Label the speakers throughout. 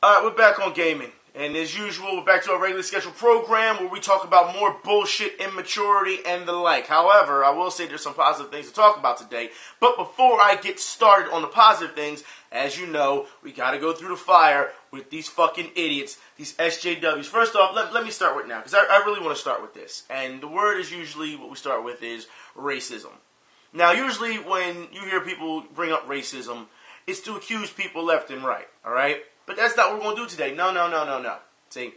Speaker 1: Alright, we're back on gaming. And as usual, we're back to our regularly scheduled program where we talk about more bullshit, immaturity, and the like. However, I will say there's some positive things to talk about today. But before I get started on the positive things, as you know, we gotta go through the fire with these fucking idiots, these SJWs. First off, let me start with now, because I really want to start with this. And the word is usually, what we start with is racism. Now, usually when you hear people bring up racism, it's to accuse people left and right, alright? But that's not what we're going to do today. No. See,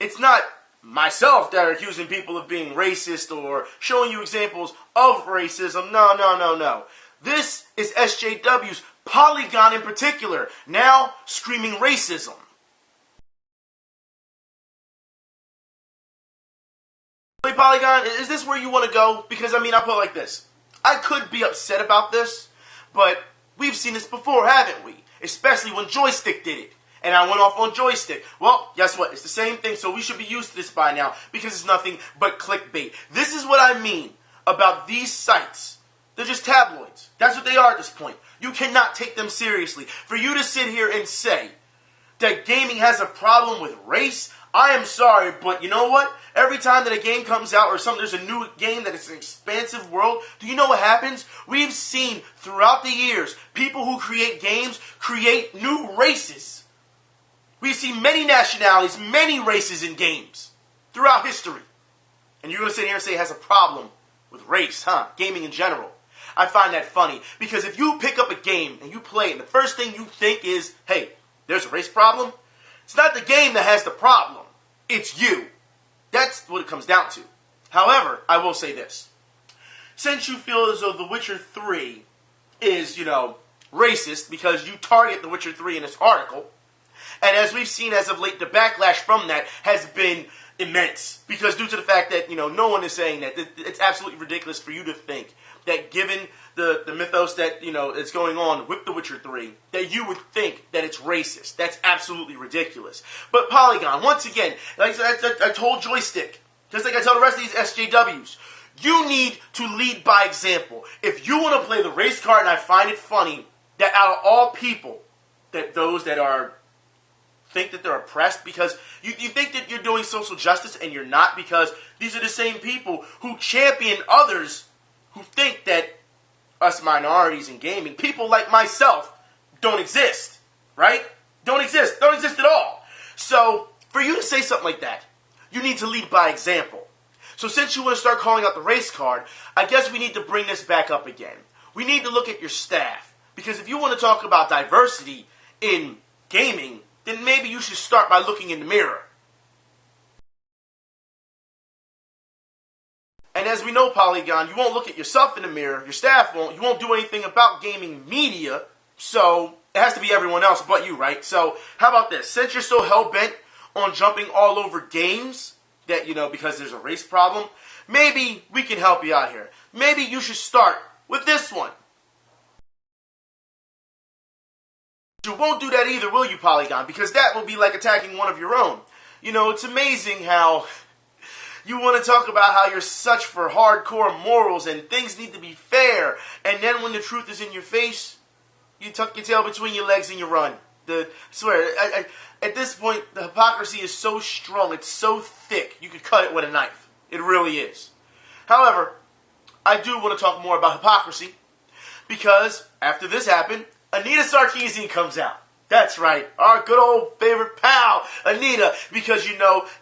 Speaker 1: it's not myself that are accusing people of being racist or showing you examples of racism. No. This is SJW's, Polygon in particular, now screaming racism. Hey, Polygon, is this where you want to go? Because, I'll put it like this. I could be upset about this, but we've seen this before, haven't we? Especially when Joystick did it. And I went off on Joystick. Well, guess what? It's the same thing, so we should be used to this by now, because it's nothing but clickbait. This is what I mean about these sites. They're just tabloids. That's what they are at this point. You cannot take them seriously. For you to sit here and say that gaming has a problem with race, I am sorry, but you know what? Every time that a game comes out or there's a new game that is an expansive world, do you know what happens? We've seen throughout the years, people who create games create new races. We've seen many nationalities, many races in games throughout history. And you're going to sit here and say it has a problem with race, huh? Gaming in general. I find that funny, because if you pick up a game and you play it and the first thing you think is, hey, there's a race problem, it's not the game that has the problem. It's you. That's what it comes down to. However, I will say this. Since you feel as though The Witcher 3 is, racist because you target The Witcher 3 in this article, and as we've seen as of late, the backlash from that has been immense. Because due to the fact that, no one is saying that, it's absolutely ridiculous for you to think that given the mythos that, is going on with The Witcher 3, that you would think that it's racist. That's absolutely ridiculous. But Polygon, once again, like I told Joystick, just like I tell the rest of these SJWs, you need to lead by example. If you want to play the race card, and I find it funny that out of all people, that those that are think that they're oppressed because you think that you're doing social justice and you're not, because these are the same people who champion others who think that us minorities in gaming, people like myself, don't exist, right? Don't exist at all. So for you to say something like that, you need to lead by example. So since you want to start calling out the race card, I guess we need to bring this back up again. We need to look at your staff, because if you want to talk about diversity in gaming, then maybe you should start by looking in the mirror. And as we know, Polygon, you won't look at yourself in the mirror, your staff won't, you won't do anything about gaming media, so it has to be everyone else but you, right? So, how about this? Since you're so hell-bent on jumping all over games, that, because there's a race problem, maybe we can help you out here. Maybe you should start with this one. You won't do that either, will you, Polygon? Because that will be like attacking one of your own. It's amazing how you want to talk about how you're such for hardcore morals and things need to be fair, and then when the truth is in your face, you tuck your tail between your legs and you run. I swear, at this point, the hypocrisy is so strong, it's so thick, you could cut it with a knife. It really is. However, I do want to talk more about hypocrisy, because after this happened, Anita Sarkeesian comes out. That's right, our good old favorite pal, Anita, because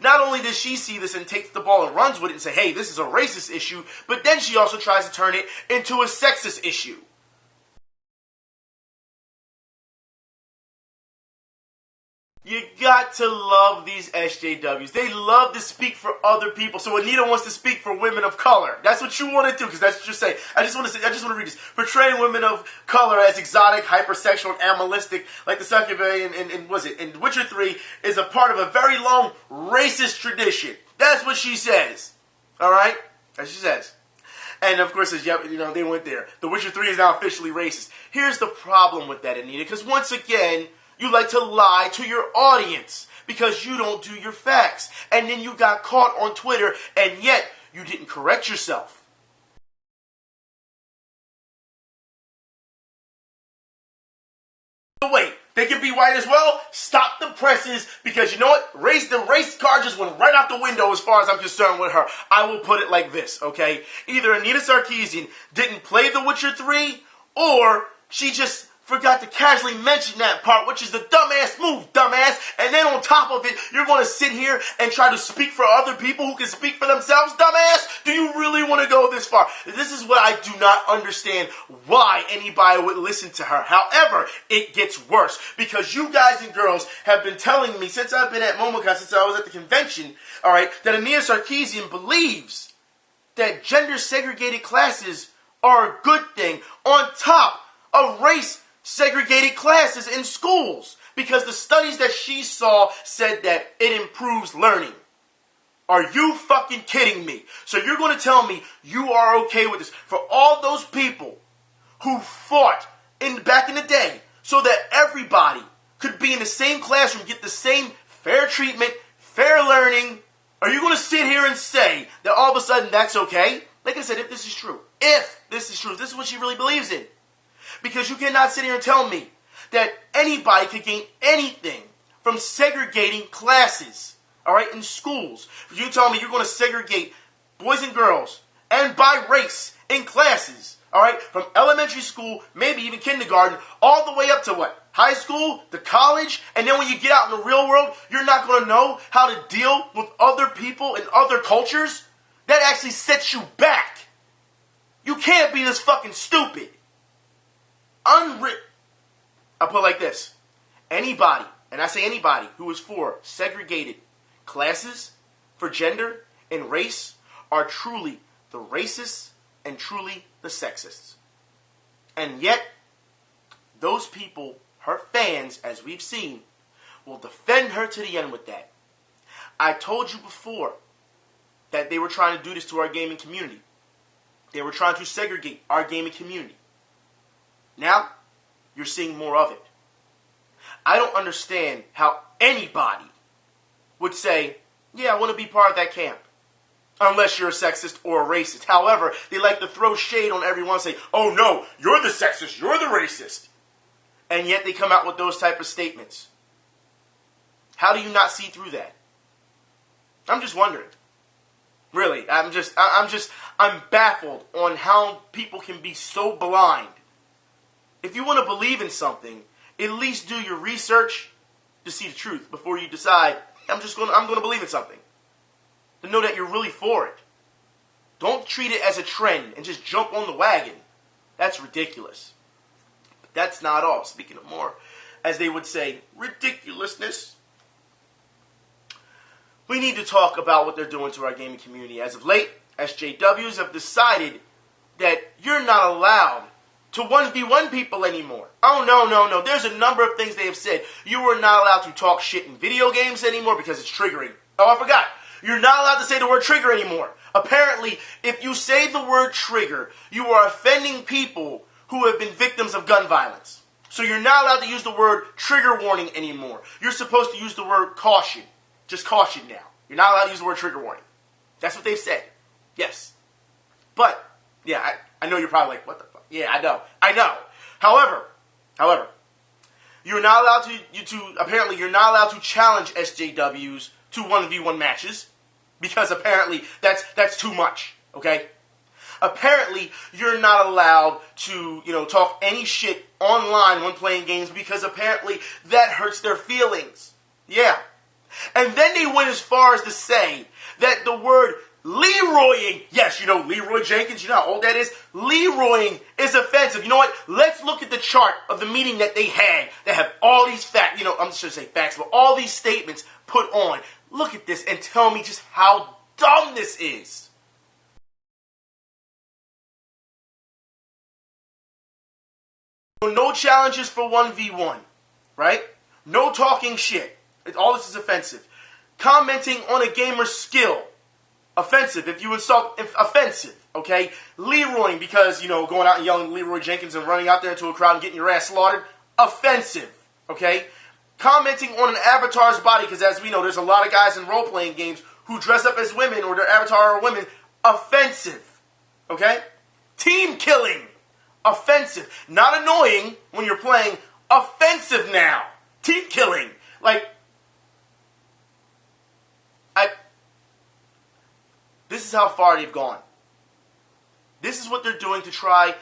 Speaker 1: not only does she see this and takes the ball and runs with it and say, hey, this is a racist issue, but then she also tries to turn it into a sexist issue. You got to love these SJWs. They love to speak for other people. So Anita wants to speak for women of color. That's what you want to do, because that's what you're saying. I just want to read this. Portraying women of color as exotic, hypersexual, and animalistic, like the succubus in Witcher 3, is a part of a very long racist tradition. That's what she says. Alright? That's what she says. And of course, they went there. The Witcher 3 is now officially racist. Here's the problem with that, Anita, because once again, you like to lie to your audience because you don't do your facts. And then you got caught on Twitter, and yet you didn't correct yourself. Wait, They can be white as well. Stop the presses, because you know what? The race card just went right out the window as far as I'm concerned with her. I will put it like this, okay? Either Anita Sarkeesian didn't play The Witcher 3, or she just forgot to casually mention that part, which is the dumbass move, dumbass. And then on top of it, you're going to sit here and try to speak for other people who can speak for themselves, dumbass? Do you really want to go this far? This is what I do not understand, why anybody would listen to her. However, it gets worse, because you guys and girls have been telling me since I've been at MomoCon, since I was at the convention, all right, that Anita Sarkeesian believes that gender-segregated classes are a good thing on top of race-segregated classes in schools, because the studies that she saw said that it improves learning. Are you fucking kidding me? So you're going to tell me you are okay with this? For all those people who fought back in the day so that everybody could be in the same classroom, get the same fair treatment, fair learning, are you going to sit here and say that all of a sudden that's okay? Like I said, if this is true, this is what she really believes in. Because you cannot sit here and tell me that anybody could gain anything from segregating classes, all right, in schools. You tell me you're going to segregate boys and girls and by race in classes, all right, from elementary school, maybe even kindergarten, all the way up to what? High school, to college, and then when you get out in the real world, you're not going to know how to deal with other people and other cultures? That actually sets you back. You can't be this fucking stupid. I'll put it like this. Anybody, and I say anybody, who is for segregated classes for gender and race are truly the racists and truly the sexists. And yet, those people, her fans, as we've seen, will defend her to the end with that. I told you before that they were trying to do this to our gaming community. They were trying to segregate our gaming community. Now, you're seeing more of it. I don't understand how anybody would say, yeah, I want to be part of that camp. Unless you're a sexist or a racist. However, they like to throw shade on everyone and say, oh no, you're the sexist, you're the racist. And yet they come out with those type of statements. How do you not see through that? I'm just wondering. Really, I'm baffled on how people can be so blind. If you want to believe in something, at least do your research to see the truth before you decide, I'm going to believe in something. To know that you're really for it. Don't treat it as a trend and just jump on the wagon. That's ridiculous. But that's not all. Speaking of more, as they would say, ridiculousness. We need to talk about what they're doing to our gaming community. As of late, SJWs have decided that you're not allowed to 1v1 people anymore. Oh, no. There's a number of things they have said. You are not allowed to talk shit in video games anymore because it's triggering. Oh, I forgot. You're not allowed to say the word trigger anymore. Apparently, if you say the word trigger, you are offending people who have been victims of gun violence. So you're not allowed to use the word trigger warning anymore. You're supposed to use the word caution. Just caution now. You're not allowed to use the word trigger warning. That's what they've said. Yes. But, yeah, I know you're probably like, what the fuck? Yeah, I know. However, you're not allowed apparently you're not allowed to challenge SJWs to 1v1 matches, because apparently that's too much, okay? Apparently, you're not allowed to, talk any shit online when playing games, because apparently that hurts their feelings. Yeah. And then they went as far as to say that the word Leroying, yes, Leroy Jenkins, you know how old that is? Leroying is offensive. You know what? Let's look at the chart of the meeting that they had that have all these facts, I'm just going to say facts, but all these statements put on. Look at this and tell me just how dumb this is. No challenges for 1v1, right? No talking shit. All this is offensive. Commenting on a gamer's skill. Offensive. If you insult, offensive. Okay? Leroying because, going out and yelling Leroy Jenkins and running out there into a crowd and getting your ass slaughtered. Offensive. Okay? Commenting on an avatar's body, because as we know, there's a lot of guys in role-playing games who dress up as women or their avatar are women. Offensive. Okay? Team killing. Offensive. Not annoying when you're playing. Offensive now. team killing. Like, this is how far they've gone. This is what they're doing to try.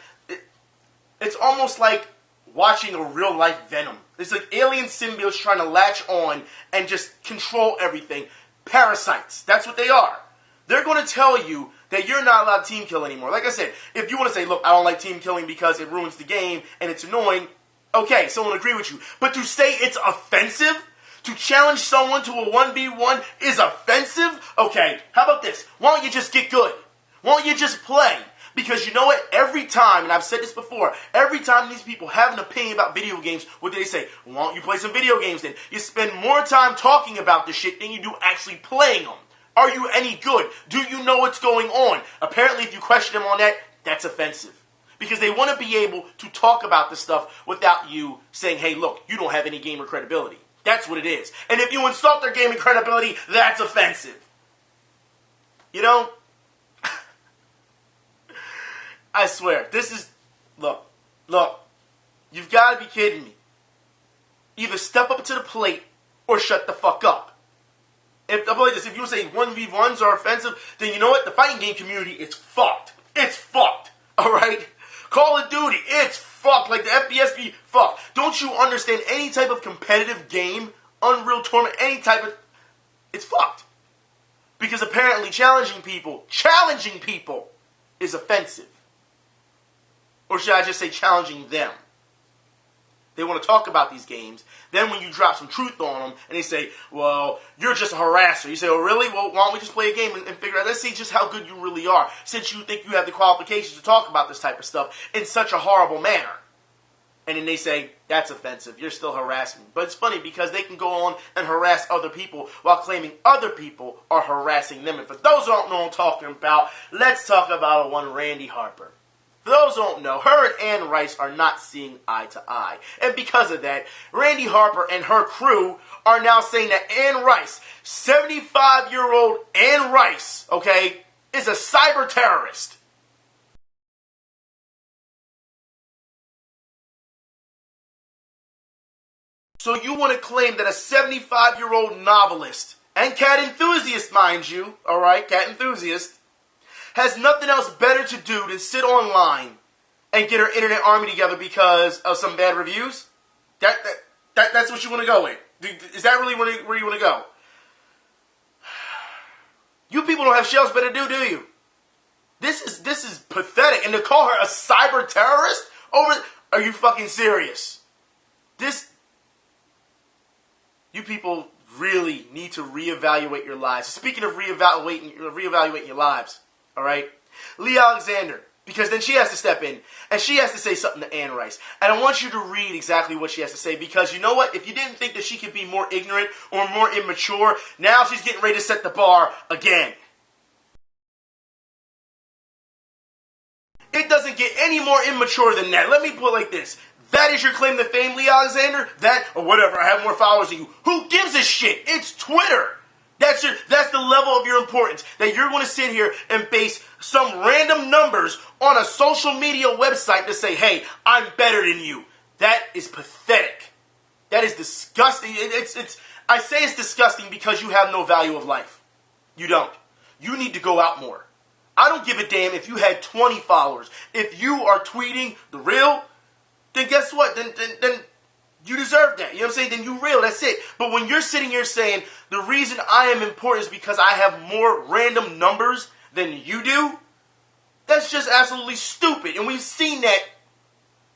Speaker 1: It's almost like watching a real-life Venom. It's like alien symbiotes trying to latch on and just control everything. Parasites. That's what they are. They're going to tell you that you're not allowed to team kill anymore. Like I said, if you want to say, look, I don't like team killing because it ruins the game and it's annoying, okay, someone will agree with you. But to say it's offensive, to challenge someone to a 1v1 is offensive? Okay, how about this? Why don't you just get good? Why don't you just play? Because you know what? Every time, and I've said this before, every time these people have an opinion about video games, what do they say? Why don't you play some video games then? You spend more time talking about the shit than you do actually playing them. Are you any good? Do you know what's going on? Apparently, if you question them on that, that's offensive. Because they want to be able to talk about this stuff without you saying, hey, look, you don't have any gamer credibility. That's what it is. And if you insult their gaming credibility, that's offensive. You know? I swear, this is... Look, you've got to be kidding me. Either step up to the plate or shut the fuck up. If you say 1v1s are offensive, then you know what? The fighting game community is fucked. It's fucked. Alright? Call of Duty, it's fucked. Like the FPS be fucked. Don't you understand any type of competitive game, Unreal Tournament, any type of... It's fucked. Because apparently challenging people is offensive. Or should I just say challenging them? They want to talk about these games. Then when you drop some truth on them, and they say, well, you're just a harasser. You say, oh, really? Well, why don't we just play a game and figure out, let's see just how good you really are, since you think you have the qualifications to talk about this type of stuff in such a horrible manner. And then they say, that's offensive. You're still harassing me. But it's funny because they can go on and harass other people while claiming other people are harassing them. And for those who don't know what I'm talking about, let's talk about one Randy Harper. For those who don't know, her and Anne Rice are not seeing eye to eye. And because of that, Randy Harper and her crew are now saying that Anne Rice, 75-year-old Anne Rice, okay, is a cyber terrorist. So you want to claim that a 75-year-old novelist, and cat enthusiast, mind you, alright, cat enthusiast, has nothing else better to do than sit online and get her internet army together because of some bad reviews? That's what you want to go with? Is that really where you want to go? You people don't have shells better do you? This is pathetic. And to call her a cyber terrorist? Are you fucking serious? You people really need to reevaluate your lives. Speaking of reevaluating your lives, all right? Lee Alexander, because then she has to step in, and she has to say something to Anne Rice. And I want you to read exactly what she has to say, because you know what? If you didn't think that she could be more ignorant or more immature, now she's getting ready to set the bar again. It doesn't get any more immature than that. Let me put it like this. That is your claim to fame, Lee Alexander? That, or whatever, I have more followers than you. Who gives a shit? It's Twitter. That's the level of your importance. That you're going to sit here and base some random numbers on a social media website to say, hey, I'm better than you. That is pathetic. That is disgusting. I say it's disgusting because you have no value of life. You don't. You need to go out more. I don't give a damn if you had 20 followers. If you are tweeting the real, then guess what? Then you deserve that. You know what I'm saying? Then you real. That's it. But when you're sitting here saying, the reason I am important is because I have more random numbers than you do, that's just absolutely stupid. And we've seen that.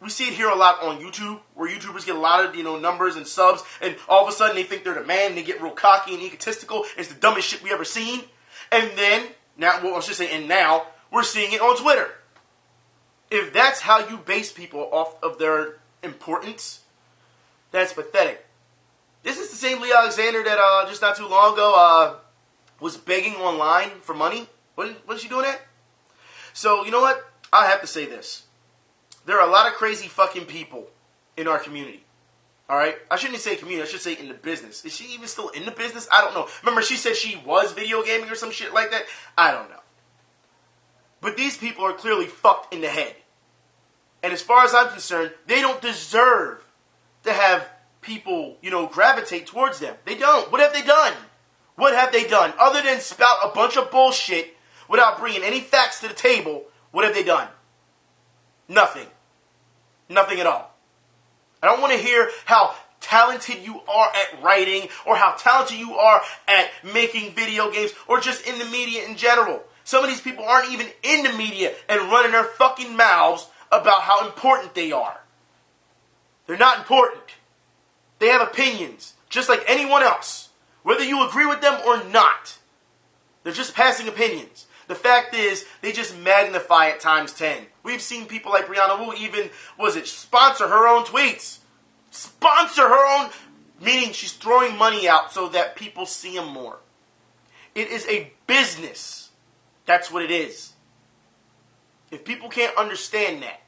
Speaker 1: We see it here a lot on YouTube, where YouTubers get a lot of, numbers and subs, and all of a sudden they think they're the man, and they get real cocky and egotistical. It's the dumbest shit we ever seen. And then, now we're seeing it on Twitter. If that's how you base people off of their importance, that's pathetic. This is the same Lee Alexander that just not too long ago was begging online for money. Wasn't she doing that? So, you know what? I have to say this. There are a lot of crazy fucking people in our community. Alright? I shouldn't say community, I should say in the business. Is she even still in the business? I don't know. Remember she said she was video gaming or some shit like that? I don't know. But these people are clearly fucked in the head. And as far as I'm concerned, they don't deserve to have people, gravitate towards them. They don't. What have they done? What have they done? Other than spout a bunch of bullshit without bringing any facts to the table, what have they done? Nothing. Nothing at all. I don't want to hear how talented you are at writing or how talented you are at making video games or just in the media in general. Some of these people aren't even in the media and running their fucking mouths about how important they are. They're not important. They have opinions, just like anyone else, whether you agree with them or not. They're just passing opinions. The fact is, they just magnify it times 10. We've seen people like Brianna Wu even, sponsor her own tweets. Sponsor her own, meaning she's throwing money out so that people see them more. It is a business. That's what it is. If people can't understand that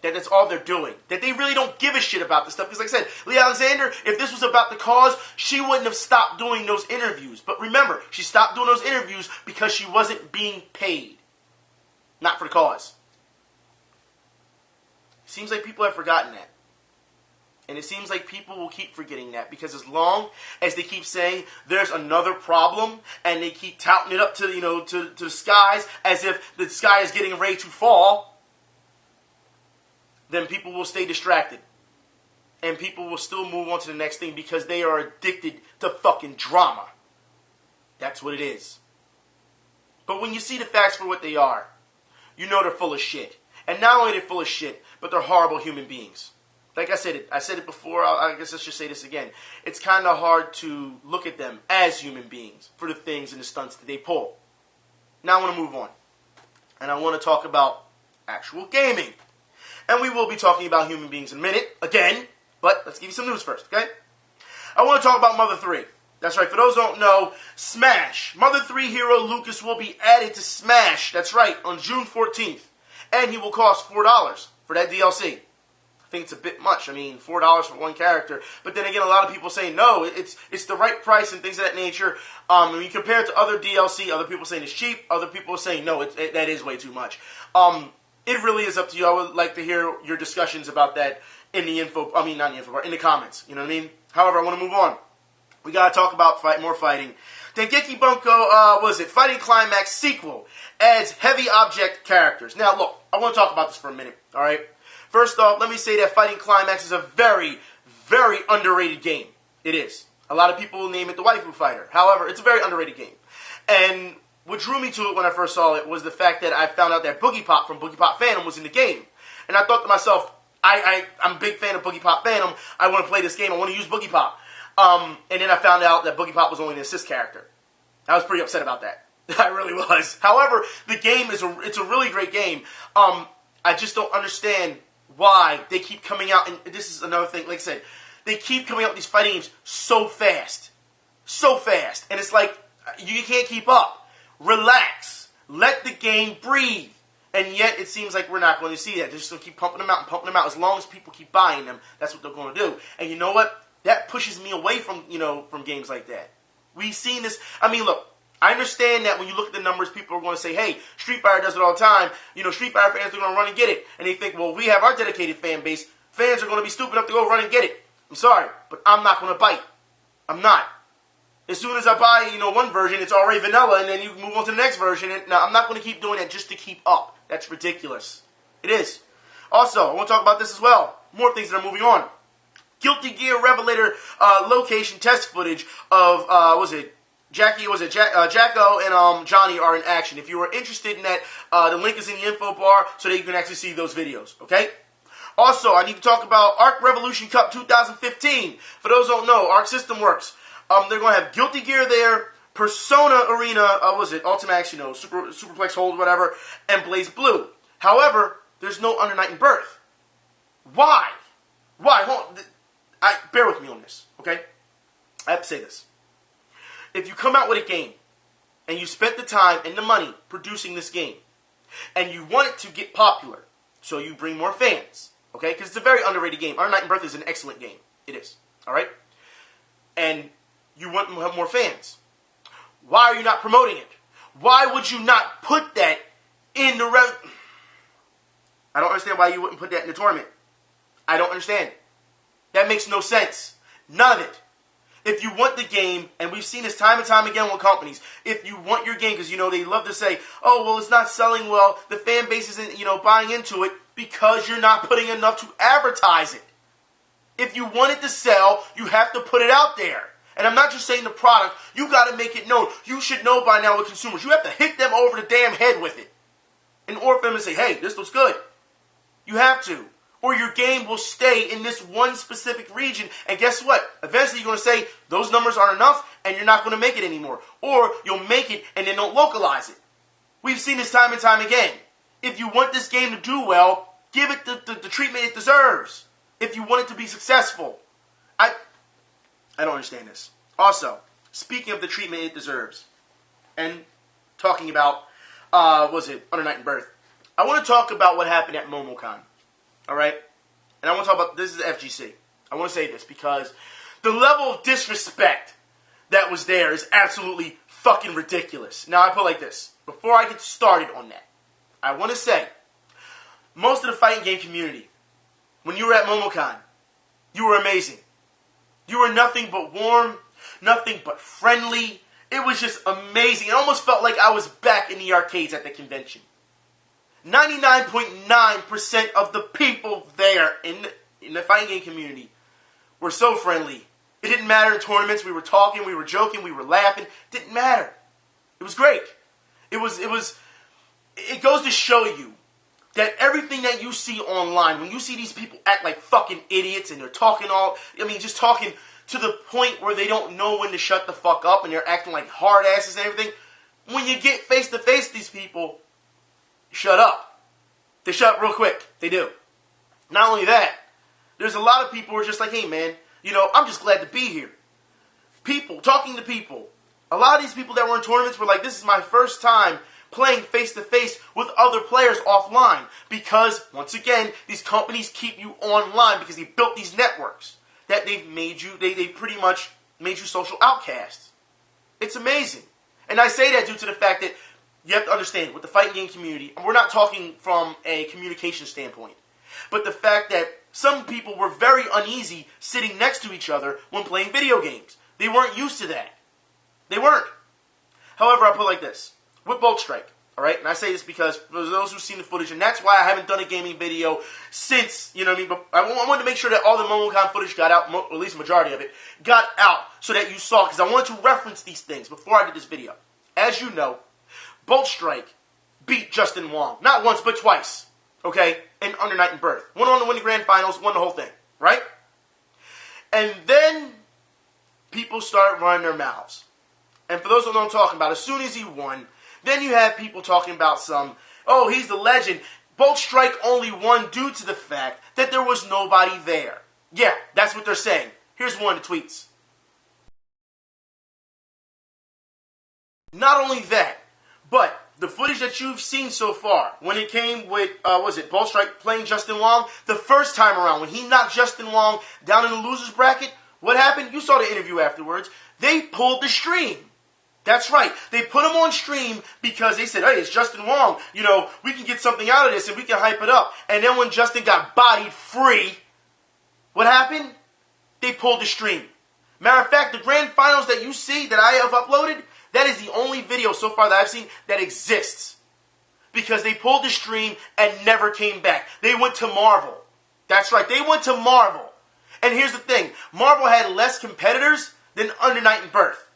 Speaker 1: that's all they're doing, that they really don't give a shit about this stuff. Because like I said, Lee Alexander, if this was about the cause, she wouldn't have stopped doing those interviews. But remember, she stopped doing those interviews because she wasn't being paid. Not for the cause. Seems like people have forgotten that. And it seems like people will keep forgetting that because as long as they keep saying there's another problem and they keep touting it up to to the skies as if the sky is getting ready to fall, then people will stay distracted. And people will still move on to the next thing because they are addicted to fucking drama. That's what it is. But when you see the facts for what they are, you know they're full of shit. And not only are they full of shit, but they're horrible human beings. Like I said it before, I guess let's just say this again. It's kind of hard to look at them as human beings for the things and the stunts that they pull. Now I want to move on. And I want to talk about actual gaming. And we will be talking about human beings in a minute, again. But let's give you some news first, okay? I want to talk about Mother 3. That's right, for those who don't know, Smash. Mother 3 hero Lucas will be added to Smash. That's right, on June 14th. And he will cost $4 for that DLC. I think it's a bit much. I mean, $4 for one character. But then again, a lot of people say, no, it's the right price and things of that nature. When you compare it to other DLC, other people saying it's cheap. Other people are saying, no, that is way too much. It really is up to you. I would like to hear your discussions about that in the in the comments. You know what I mean? However, I want to move on. We got to talk about more fighting. Dengeki Bunko, Fighting Climax sequel adds heavy object characters. Now, look, I want to talk about this for a minute, all right? First off, let me say that Fighting Climax is a very, very underrated game. It is. A lot of people name it the waifu fighter. However, it's a very underrated game. And what drew me to it when I first saw it was the fact that I found out that Boogie Pop from Boogie Pop Phantom was in the game. And I thought to myself, I'm a big fan of Boogie Pop Phantom. I want to play this game. I want to use Boogie Pop. And then I found out that Boogie Pop was only an assist character. I was pretty upset about that. I really was. However, the game it's a really great game. I just don't understand why they keep coming out, and this is another thing, like I said, they keep coming out with these fighting games so fast. So fast. And it's like, you can't keep up. Relax. Let the game breathe. And yet, it seems like we're not going to see that. They're just going to keep pumping them out and pumping them out. As long as people keep buying them, that's what they're going to do. And you know what? That pushes me away from games like that. We've seen this. I mean, look, I understand that when you look at the numbers, people are going to say, hey, Street Fighter does it all the time. Street Fighter fans are going to run and get it. And they think, well, we have our dedicated fan base. Fans are going to be stupid enough to go run and get it. I'm sorry, but I'm not going to bite. I'm not. As soon as I buy, one version, it's already vanilla, and then you move on to the next version. Now, I'm not going to keep doing that just to keep up. That's ridiculous. It is. Also, I want to talk about this as well. More things that are moving on. Guilty Gear Revelator location test footage of, Jacko and Johnny are in action. If you are interested in that, the link is in the info bar so that you can actually see those videos, okay? Also, I need to talk about Arc Revolution Cup 2015. For those who don't know, Arc System Works. They're going to have Guilty Gear there, Persona Arena, Ultimax, Superplex Hold, whatever, and Blaze Blue. However, there's no Under Night and Birth. Why? Why? Hold on. Bear with me on this, okay? I have to say this. If you come out with a game, and you spent the time and the money producing this game, and you want it to get popular, so you bring more fans, okay? Because it's a very underrated game. Under Night and Birth is an excellent game. It is, all right? And you want to have more fans. Why are you not promoting it? Why would you not put that in the I don't understand why you wouldn't put that in the tournament. I don't understand. That makes no sense. None of it. If you want the game, and we've seen this time and time again with companies, if you want your game, because, they love to say, oh, well, it's not selling well, the fan base isn't, buying into it, because you're not putting enough to advertise it. If you want it to sell, you have to put it out there. And I'm not just saying the product, you got to make it known. You should know by now with consumers. You have to hit them over the damn head with it. In order for them to say, hey, this looks good. You have to. Or your game will stay in this one specific region. And guess what? Eventually you're going to say, those numbers aren't enough, and you're not going to make it anymore. Or you'll make it and then don't localize it. We've seen this time and time again. If you want this game to do well, give it the treatment it deserves. If you want it to be successful. I don't understand this. Also, speaking of the treatment it deserves, and talking about, Under Night and Birth, I want to talk about what happened at MomoCon. Alright? And I want to talk about, this is the FGC. I want to say this because the level of disrespect that was there is absolutely fucking ridiculous. Now, I put it like this. Before I get started on that, I want to say, most of the fighting game community, when you were at MomoCon, you were amazing. You were nothing but warm, nothing but friendly. It was just amazing. It almost felt like I was back in the arcades at the convention. 99.9% of the people there in the fighting game community were so friendly. It didn't matter in tournaments. We were talking, we were joking, we were laughing. It didn't matter. It was great. It goes to show you that everything that you see online, when you see these people act like fucking idiots and they're talking just talking to the point where they don't know when to shut the fuck up and they're acting like hard asses and everything, when you get face to face with these people, shut up. They shut up real quick. They do. Not only that, there's a lot of people who are just like, hey man, I'm just glad to be here. People, talking to people. A lot of these people that were in tournaments were like, this is my first time playing face-to-face with other players offline. Because, once again, these companies keep you online because they built these networks that they've made you, they pretty much made you social outcasts. It's amazing. And I say that due to the fact that you have to understand, with the fighting game community, and we're not talking from a communication standpoint, but the fact that some people were very uneasy sitting next to each other when playing video games. They weren't used to that. They weren't. However, I'll put it like this. With Boltstryke, alright? And I say this because for those who've seen the footage, and that's why I haven't done a gaming video since, But I wanted to make sure that all the MomoCon footage got out, or at least the majority of it, got out so that you saw, because I wanted to reference these things before I did this video. As you know, Boltstryke beat Justin Wong. Not once, but twice. Okay? In Under Night and Birth. One on to win the grand finals, won the whole thing. Right? And then people started running their mouths. And for those who know what I'm talking about, as soon as he won, then you have people talking about he's the legend. Boltstryke only won due to the fact that there was nobody there. Yeah, that's what they're saying. Here's one of the tweets. Not only that, but the footage that you've seen so far, when it came with, Boltstryke playing Justin Wong, the first time around, when he knocked Justin Wong down in the loser's bracket, what happened? You saw the interview afterwards. They pulled the stream. That's right. They put him on stream because they said, hey, it's Justin Wong. We can get something out of this and we can hype it up. And then when Justin got bodied free, what happened? They pulled the stream. Matter of fact, the grand finals that you see that I have uploaded, that is the only video so far that I've seen that exists. Because they pulled the stream and never came back. They went to Marvel. That's right. They went to Marvel. And here's the thing. Marvel had less competitors than Under Night and Birth.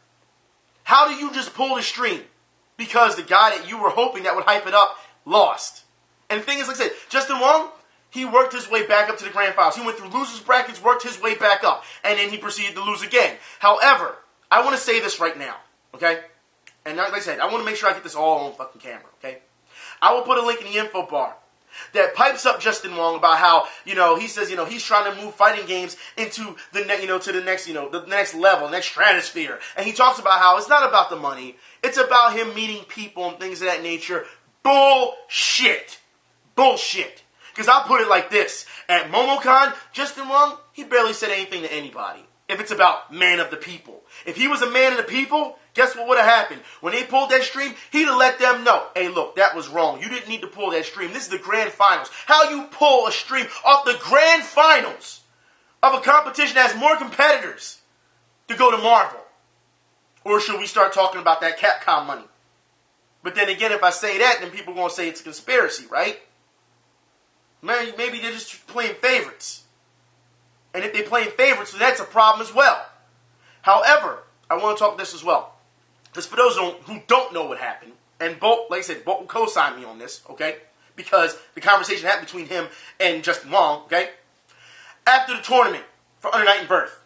Speaker 1: How do you just pull the stream? Because the guy that you were hoping that would hype it up lost. And the thing is, like I said, Justin Wong, he worked his way back up to the grand finals. He went through losers brackets, worked his way back up, and then he proceeded to lose again. However, I want to say this right now, okay? And like I said, I want to make sure I get this all on fucking camera, okay? I will put a link in the info bar that pipes up Justin Wong about how, he says, he's trying to move fighting games into the to the next, the next level, next stratosphere. And he talks about how it's not about the money. It's about him meeting people and things of that nature. Bullshit. Bullshit. Because I'll put it like this. At MomoCon, Justin Wong, he barely said anything to anybody. If it's about man of the people. If he was a man of the people, guess what would have happened? When they pulled that stream, he'd have let them know, hey, look, that was wrong. You didn't need to pull that stream. This is the grand finals. How you pull a stream off the grand finals of a competition that has more competitors to go to Marvel? Or should we start talking about that Capcom money? But then again, if I say that, then people are going to say it's a conspiracy, right? Maybe they're just playing favorites. And if they're playing favorites, then that's a problem as well. However, I want to talk this as well. Because for those who don't know what happened, and Bolt, like I said, Bolt will co-sign me on this, okay? Because the conversation happened between him and Justin Wong, okay? After the tournament for Under Night and Birth,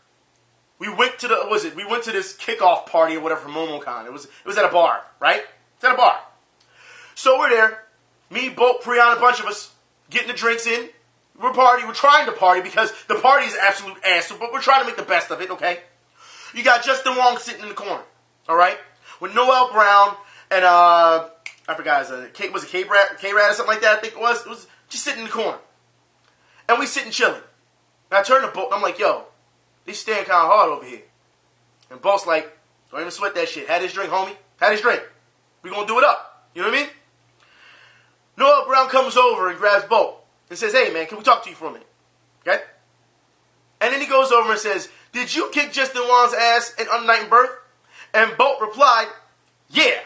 Speaker 1: we went to we went to this kickoff party or whatever for MomoCon. It was at a bar, right? It's at a bar. So we're there. Me, Bolt, Prion, a bunch of us, getting the drinks in. We're trying to party because the party is absolute ass, but we're trying to make the best of it, okay? You got Justin Wong sitting in the corner, all right? With Noel Brown and, I forgot, was it K-Rad or something like that, I think it was. It was just sitting in the corner. And we sitting chilling. And I turned to Bolt and I'm like, yo, they staying kind of hard over here. And Bolt's like, don't even sweat that shit. Had his drink, homie. Had his drink. We gonna do it up. You know what I mean? Noel Brown comes over and grabs Bolt and says, hey, man, can we talk to you for a minute? Okay? And then he goes over and says, did you kick Justin Wong's ass at Under Night and Birth? And Bolt replied, yeah.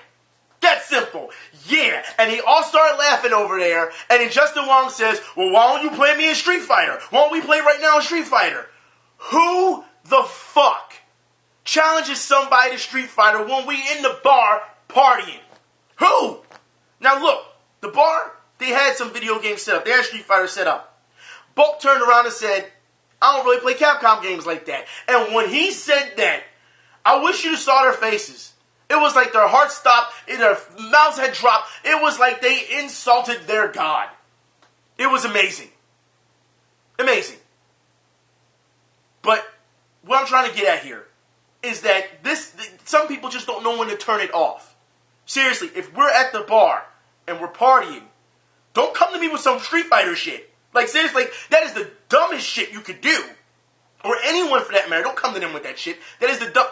Speaker 1: That's simple. Yeah. And he all started laughing over there. And then Justin Wong says, well, why don't you play me in Street Fighter? Why don't we play right now in Street Fighter? Who the fuck challenges somebody to Street Fighter when we in the bar partying? Who? Now look, the bar, they had some video games set up. They had Street Fighter set up. Bolt turned around and said, I don't really play Capcom games like that. And when he said that, I wish you saw their faces. It was like their heart stopped, their mouths had dropped. It was like they insulted their God. It was amazing. Amazing. But what I'm trying to get at here is that some people just don't know when to turn it off. Seriously, if we're at the bar and we're partying, don't come to me with some Street Fighter shit. Like, seriously, that is the dumbest shit you could do. Or anyone for that matter. Don't come to them with that shit. That is the dumb...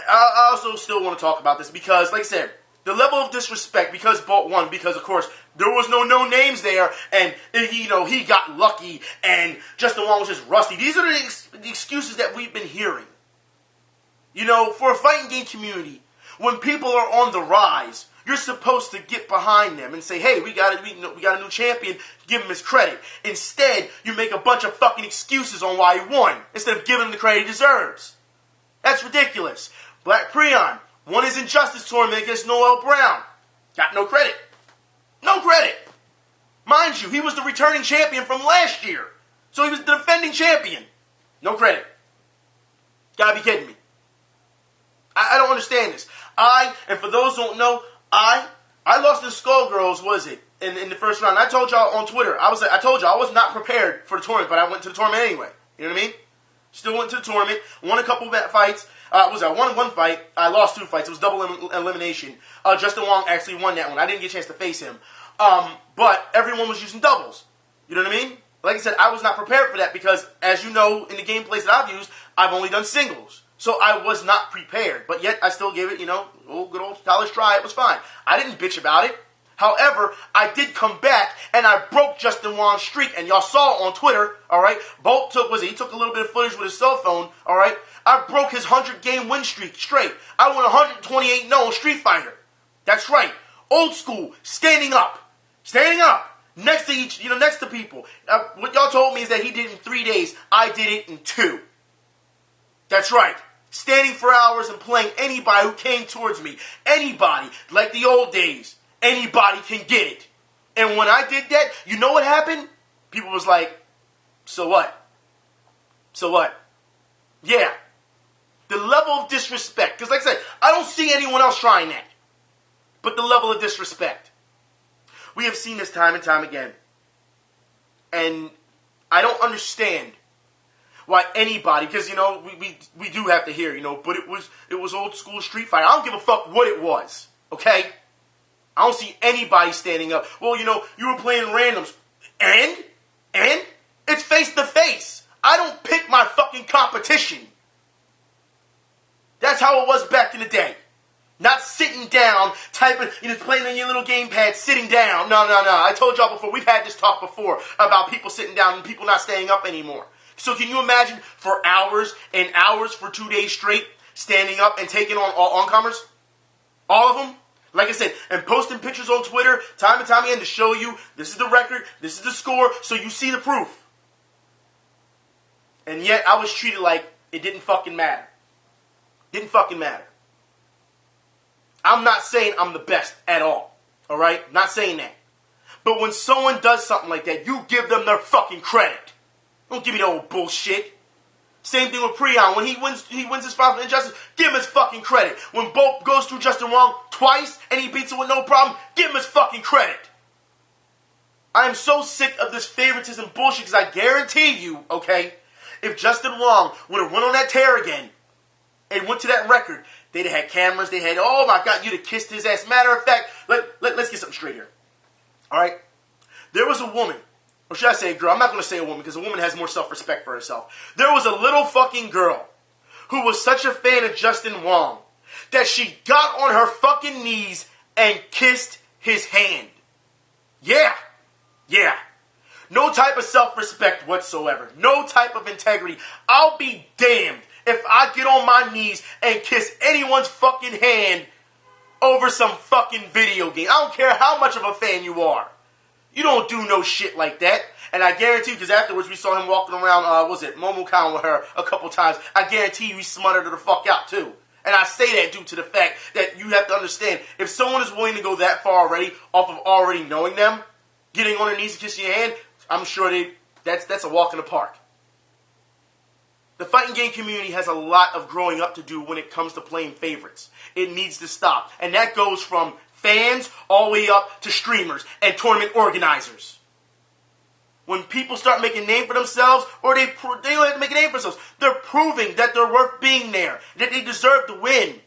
Speaker 1: I also still want to talk about this because, like I said, the level of disrespect, because Bolt won, because, of course, there was no names there, and, he got lucky, and Justin Wong was just rusty. These are the excuses that we've been hearing. For a fighting game community, when people are on the rise, you're supposed to get behind them and say, hey, we got a new champion, give him his credit. Instead, you make a bunch of fucking excuses on why he won, instead of giving him the credit he deserves. That's ridiculous. Black Prion won his Injustice tournament against Noel Brown. Got no credit. No credit. Mind you, he was the returning champion from last year. So he was the defending champion. No credit. Gotta be kidding me. I don't understand this. And for those who don't know, I lost to Skullgirls, was it, in the first round. I told y'all on Twitter, I told y'all I was not prepared for the tournament, but I went to the tournament anyway. You know what I mean? Still went to the tournament, won a couple of fights. I won one fight. I lost 2 fights. It was double elimination. Justin Wong actually won that one. I didn't get a chance to face him. But everyone was using doubles. You know what I mean? Like I said, I was not prepared for that because, as you know, in the gameplays that I've used, I've only done singles. So I was not prepared. But yet, I still gave it, good old college try. It was fine. I didn't bitch about it. However, I did come back, and I broke Justin Wong's streak, and y'all saw on Twitter, all right? Bolt took a little bit of footage with his cell phone, all right? I broke his 100-game win streak straight. I won 128-0 on Street Fighter. That's right. Old school, standing up. Standing up. Next to next to people. What y'all told me is that he did it in 3 days. I did it in 2. That's right. Standing for hours and playing anybody who came towards me. Anybody. Like the old days. Anybody can get it. And when I did that, you know what happened? People was like, so what? So what? Yeah. The level of disrespect. Because like I said, I don't see anyone else trying that. But the level of disrespect. We have seen this time and time again. And I don't understand why anybody, because, we do have to hear, but it was old school Street Fighter. I don't give a fuck what it was. Okay? I don't see anybody standing up. Well, you were playing randoms. And? It's face to face. I don't pick my fucking competition. That's how it was back in the day. Not sitting down, typing, playing on your little gamepad, sitting down. No. I told y'all before, we've had this talk before about people sitting down and people not staying up anymore. So can you imagine for hours and hours for 2 days straight, standing up and taking on all oncomers? All of them? Like I said, and posting pictures on Twitter time and time again to show you this is the record, this is the score, so you see the proof. And yet I was treated like it didn't fucking matter. Didn't fucking matter. I'm not saying I'm the best at all. Alright? Not saying that. But when someone does something like that, you give them their fucking credit. Don't give me the old bullshit. Same thing with Prion. When he wins his fight for Injustice, give him his fucking credit. When Bolt goes through Justin Wong twice and he beats it with no problem, give him his fucking credit. I am so sick of this favoritism bullshit because I guarantee you, okay, if Justin Wong would have went on that tear again and went to that record, they'd have had cameras, they had, oh my God, you'd have kissed his ass. Matter of fact, let's get something straight here. Alright? There was a woman, or should I say a girl? I'm not going to say a woman because a woman has more self-respect for herself. There was a little fucking girl who was such a fan of Justin Wong that she got on her fucking knees and kissed his hand. Yeah. No type of self-respect whatsoever. No type of integrity. I'll be damned if I get on my knees and kiss anyone's fucking hand over some fucking video game. I don't care how much of a fan you are. You don't do no shit like that. And I guarantee you, because afterwards we saw him walking around, MomoCon with her a couple times. I guarantee you he smothered her the fuck out too. And I say that due to the fact that you have to understand, if someone is willing to go that far already, off of already knowing them, getting on their knees and kissing your hand, I'm sure that's a walk in the park. The fighting game community has a lot of growing up to do when it comes to playing favorites. It needs to stop. And that goes from fans all the way up to streamers and tournament organizers. When people start making a name for themselves, or they don't have to make a name for themselves, they're proving that they're worth being there, that they deserve to win.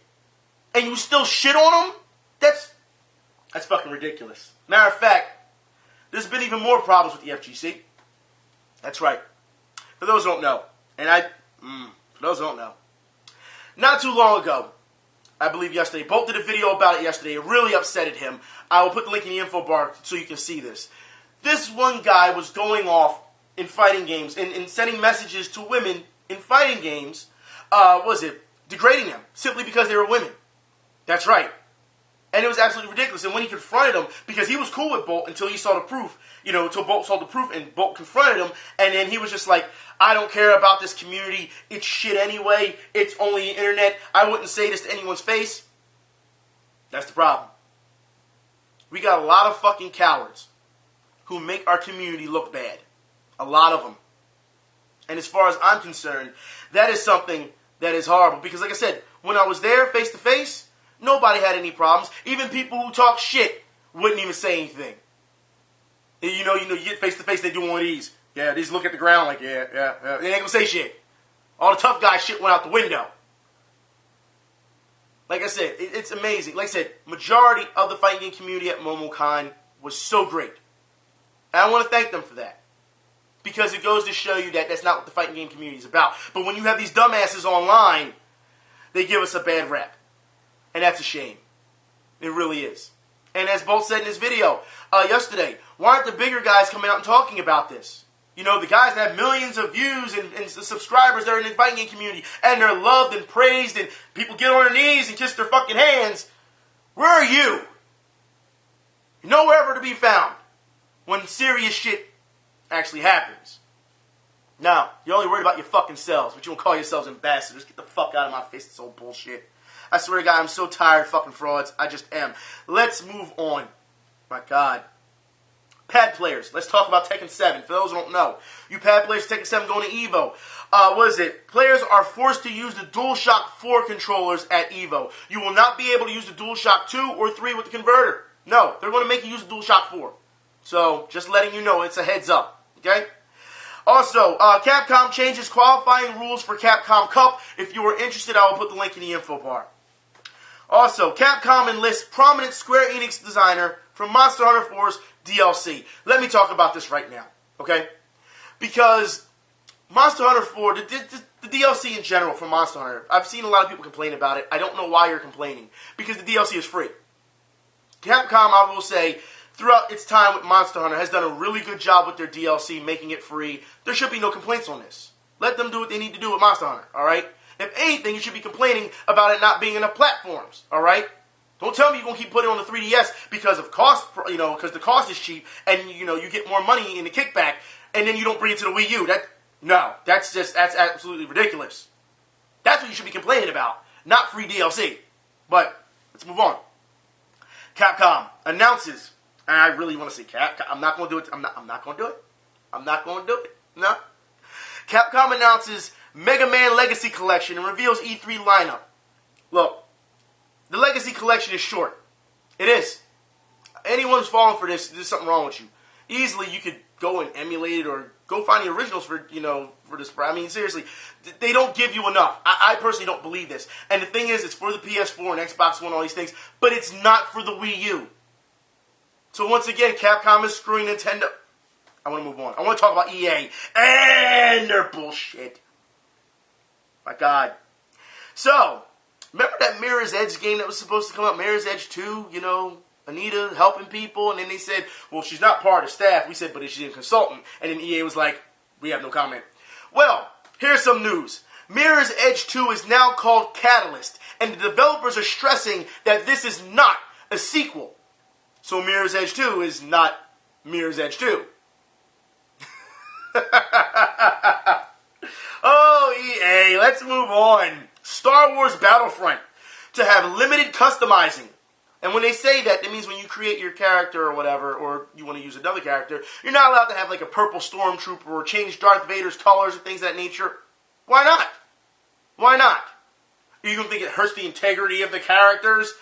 Speaker 1: And you still shit on them? That's fucking ridiculous. Matter of fact, there's been even more problems with the FGC. That's right. For those who don't know, for those who don't know, not too long ago, I believe yesterday, Bolt did a video about it yesterday. It really upsetted him. I will put the link in the info bar so you can see this. This one guy was going off in fighting games and sending messages to women in fighting games, degrading them simply because they were women. That's right. And it was absolutely ridiculous. And when he confronted him, because he was cool with Bolt until he saw the proof, until Bolt saw the proof and Bolt confronted him, and then he was just like, I don't care about this community. It's shit anyway. It's only the internet. I wouldn't say this to anyone's face. That's the problem. We got a lot of fucking cowards who make our community look bad. A lot of them. And as far as I'm concerned, that is something that is horrible. Because like I said, when I was there face to face, nobody had any problems. Even people who talk shit wouldn't even say anything. You get face to face, they do one of these. Yeah, they just look at the ground like, yeah. They ain't gonna say shit. All the tough guy shit went out the window. Like I said, it's amazing. Like I said, majority of the fighting game community at MomoCon was so great. And I want to thank them for that. Because it goes to show you that that's not what the fighting game community is about. But when you have these dumbasses online, they give us a bad rap. And that's a shame. It really is. And as Bolt said in his video yesterday, why aren't the bigger guys coming out and talking about this? The guys that have millions of views and subscribers that are in the fighting game community, and they're loved and praised, and people get on their knees and kiss their fucking hands. Where are you? You're nowhere ever to be found when serious shit actually happens. Now, you're only worried about your fucking selves, but you don't call yourselves ambassadors. Get the fuck out of my face, this old bullshit. I swear to God, I'm so tired of fucking frauds. I just am. Let's move on. My God. Pad players. Let's talk about Tekken 7. For those who don't know, you pad players, Tekken 7 going to EVO. Players are forced to use the Dualshock 4 controllers at EVO. You will not be able to use the Dualshock 2 or 3 with the converter. No, they're going to make you use the Dualshock 4. So, just letting you know, it's a heads up. Okay? Also, Capcom changes qualifying rules for Capcom Cup. If you are interested, I will put the link in the info bar. Also, Capcom enlists prominent Square Enix designer from Monster Hunter 4's DLC. Let me talk about this right now, okay? Because Monster Hunter 4, the DLC in general for Monster Hunter, I've seen a lot of people complain about it. I don't know why you're complaining. Because the DLC is free. Capcom, I will say, throughout its time with Monster Hunter, has done a really good job with their DLC, making it free. There should be no complaints on this. Let them do what they need to do with Monster Hunter, alright? If anything, you should be complaining about it not being enough platforms, alright? Don't tell me you're going to keep putting it on the 3DS because of cost, because the cost is cheap and, you get more money in the kickback and then you don't bring it to the Wii U. That's absolutely ridiculous. That's what you should be complaining about, not free DLC. But, let's move on. Capcom announces, and I really want to say Capcom, I'm not going to do it. I'm not going to do it. I'm not going to do it. No. Capcom announces Megaman Legacy Collection and reveals E3 lineup. Look, the Legacy Collection is short. It is. Anyone who's falling for this, there's something wrong with you. Easily, you could go and emulate it or go find the originals for this. I mean, seriously, they don't give you enough. I personally don't believe this. And the thing is, it's for the PS4 and Xbox One, all these things, but it's not for the Wii U. So once again, Capcom is screwing Nintendo. I want to move on. I want to talk about EA and their bullshit. My God. So, remember that Mirror's Edge game that was supposed to come out? Mirror's Edge 2, Anita helping people, and then they said, well, she's not part of staff. We said, but is she a consultant? And then EA was like, we have no comment. Well, here's some news. Mirror's Edge 2 is now called Catalyst, and the developers are stressing that this is not a sequel. So Mirror's Edge 2 is not Mirror's Edge 2. Oh, EA, let's move on. Star Wars Battlefront to have limited customizing. And when they say that, it means when you create your character or whatever, or you want to use another character, you're not allowed to have like a purple stormtrooper or change Darth Vader's colors and things of that nature. Why not? Why not? You don't think it hurts the integrity of the characters?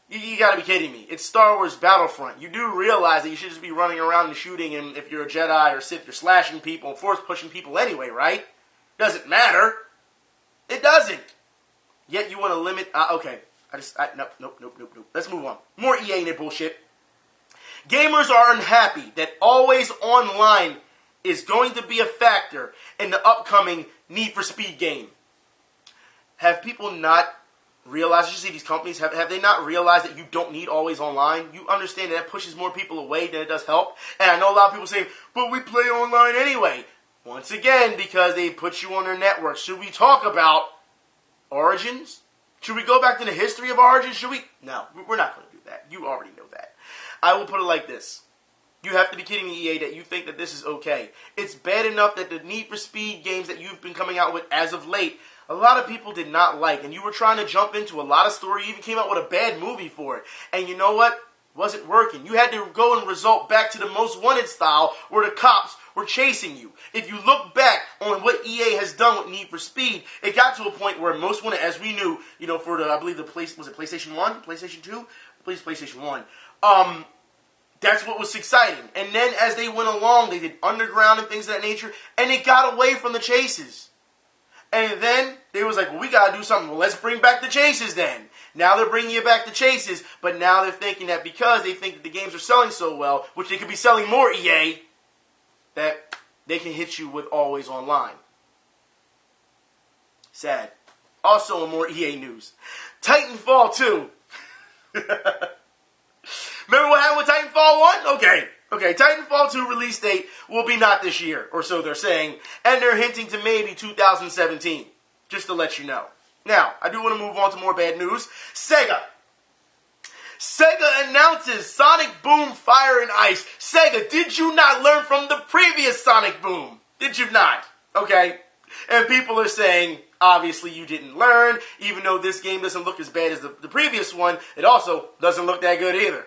Speaker 1: You gotta be kidding me. It's Star Wars Battlefront. You do realize that you should just be running around and shooting, and if you're a Jedi or Sith, you're slashing people and force pushing people anyway, right? Doesn't matter. It doesn't. Yet you want to limit... okay. Nope. Let's move on. More EA and their bullshit. Gamers are unhappy that always online is going to be a factor in the upcoming Need for Speed game. Have people not realized, you see these companies, have they not realized that you don't need always online? You understand that pushes more people away than it does help? And I know a lot of people saying, but we play online anyway. Once again, because they put you on their network. Should we talk about Origins? Should we go back to the history of Origins? Should we? No, we're not going to do that. You already know that. I will put it like this. You have to be kidding me, EA, that you think that this is okay. It's bad enough that the Need for Speed games that you've been coming out with as of late, a lot of people did not like. And you were trying to jump into a lot of story. You even came out with a bad movie for it. And you know what? Wasn't working. You had to go and result back to the Most Wanted style where the cops were chasing you. If you look back on what EA has done with Need for Speed, it got to a point where Most Wanted, as we knew, for the, I believe was it PlayStation 1? PlayStation 2? Please, PlayStation 1. That's what was exciting. And then as they went along, they did Underground and things of that nature, and it got away from the chases. And then they was like, well, we got to do something. Well, let's bring back the chases then. Now they're bringing you back the chases, but now they're thinking that because they think that the games are selling so well, which they could be selling more, EA, that they can hit you with always online. Sad. Also, in more EA news, Titanfall 2. Remember what happened with Titanfall 1? Okay, Titanfall 2 release date will be not this year, or so they're saying, and they're hinting to maybe 2017, just to let you know. Now, I do want to move on to more bad news. Sega announces Sonic Boom Fire and Ice. Sega, did you not learn from the previous Sonic Boom? Did you not? Okay. And people are saying, obviously you didn't learn. Even though this game doesn't look as bad as the previous one, it also doesn't look that good either.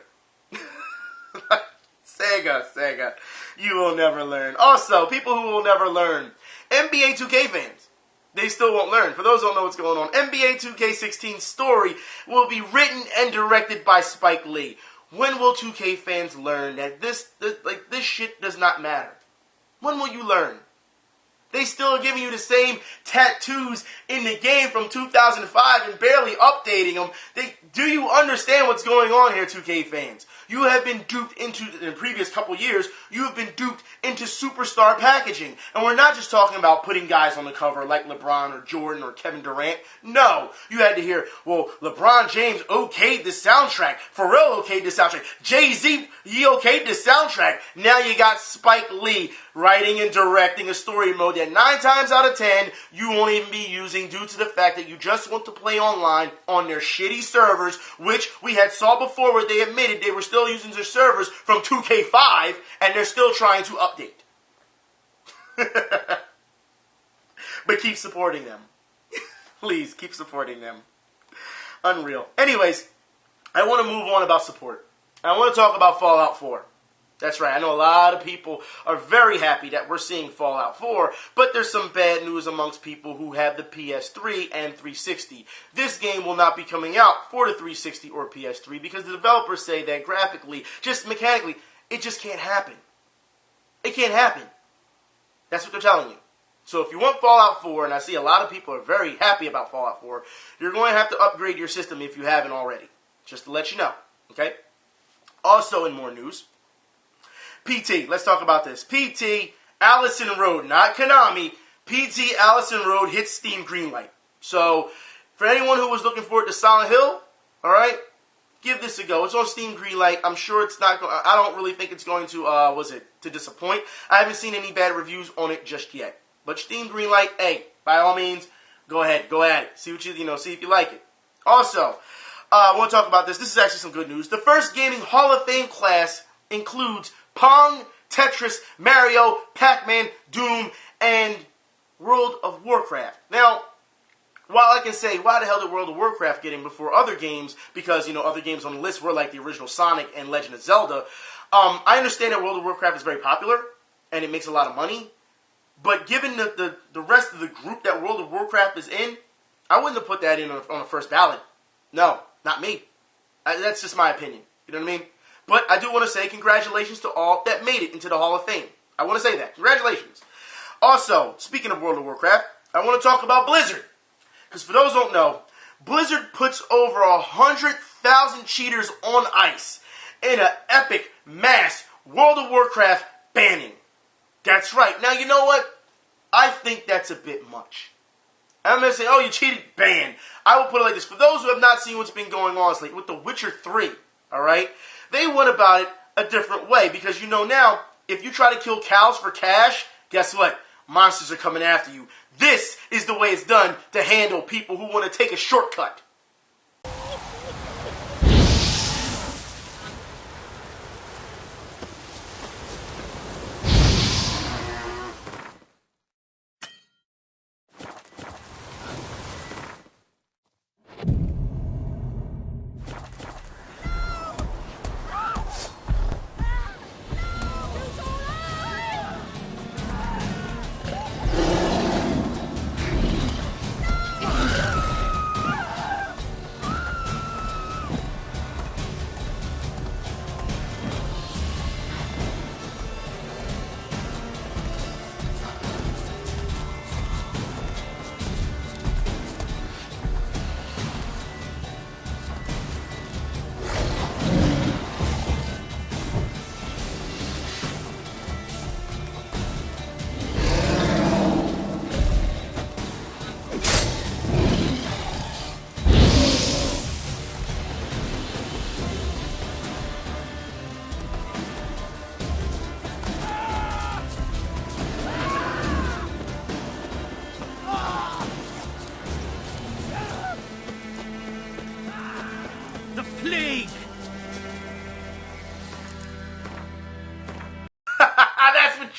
Speaker 1: Sega, you will never learn. Also, people who will never learn. NBA 2K fans. They still won't learn. For those who don't know what's going on, NBA 2K16's story will be written and directed by Spike Lee. When will 2K fans learn that this shit does not matter? When will you learn? They still are giving you the same tattoos in the game from 2005 and barely updating them. Do you understand what's going on here, 2K fans? You have been duped into, in the previous couple years, you have been duped into superstar packaging. And we're not just talking about putting guys on the cover like LeBron or Jordan or Kevin Durant. No. You had to hear, well, LeBron James okayed the soundtrack. Pharrell okayed the soundtrack. Jay-Z, he okayed the soundtrack. Now you got Spike Lee writing and directing a story mode that 9 times out of 10 you won't even be using due to the fact that you just want to play online on their shitty servers, which we had saw before where they admitted they were still using their servers from 2K5 and they're still trying to update. But keep supporting them. Please, keep supporting them. Unreal. Anyways, I want to move on about support. I want to talk about Fallout 4. That's right, I know a lot of people are very happy that we're seeing Fallout 4, but there's some bad news amongst people who have the PS3 and 360. This game will not be coming out for the 360 or PS3 because the developers say that graphically, just mechanically, it just can't happen. It can't happen. That's what they're telling you. So if you want Fallout 4, and I see a lot of people are very happy about Fallout 4, you're going to have to upgrade your system if you haven't already. Just to let you know, okay? Also in more news, PT, let's talk about this. PT, Allison Road, not Konami. PT, Allison Road hits Steam Greenlight. So, for anyone who was looking forward to Silent Hill, alright, give this a go. It's on Steam Greenlight. I'm sure it's not going I don't really think it's going to, to disappoint. I haven't seen any bad reviews on it just yet. But Steam Greenlight, hey, by all means, go ahead, go at it. See what see if you like it. Also, I want to talk about this. This is actually some good news. The first Gaming Hall of Fame class includes Pong, Tetris, Mario, Pac-Man, Doom, and World of Warcraft. Now, while I can say, why the hell did World of Warcraft get in before other games? Because, other games on the list were like the original Sonic and Legend of Zelda. I understand that World of Warcraft is very popular, and it makes a lot of money. But given the rest of the group that World of Warcraft is in, I wouldn't have put that in on the first ballot. No, not me. That's just my opinion. You know what I mean? But I do want to say congratulations to all that made it into the Hall of Fame. I want to say that. Congratulations. Also, speaking of World of Warcraft, I want to talk about Blizzard. Because for those who don't know, Blizzard puts over 100,000 cheaters on ice in an epic mass World of Warcraft banning. That's right. Now, you know what? I think that's a bit much. I'm going to say, oh, you cheated, ban. I will put it like this. For those who have not seen what's been going on lately, with The Witcher 3, all right, they went about it a different way. Because now, if you try to kill cows for cash, guess what? Monsters are coming after you. This is the way it's done to handle people who want to take a shortcut.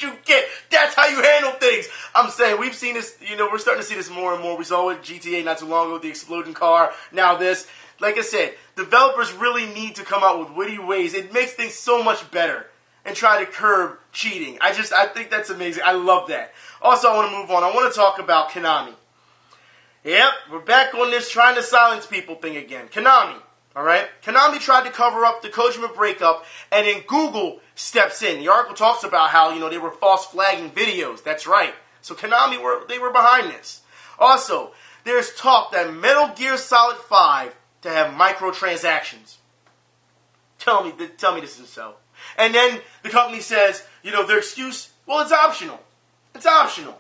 Speaker 1: You get. That's how you handle things. I'm saying we've seen this, we're starting to see this more and more. We saw it with GTA not too long ago, the exploding car. Now this. Like I said, developers really need to come out with witty ways. It makes things so much better and try to curb cheating. I think that's amazing. I love that. Also, I want to move on. I want to talk about Konami. Yep, we're back on this trying to silence people thing again. Konami. Alright? Konami tried to cover up the Kojima breakup, and then Google steps in. The article talks about how, they were false flagging videos. That's right. So Konami were behind this. Also, there's talk that Metal Gear Solid 5 to have microtransactions. Tell me this is so. And then the company says, their excuse, well, it's optional. It's optional.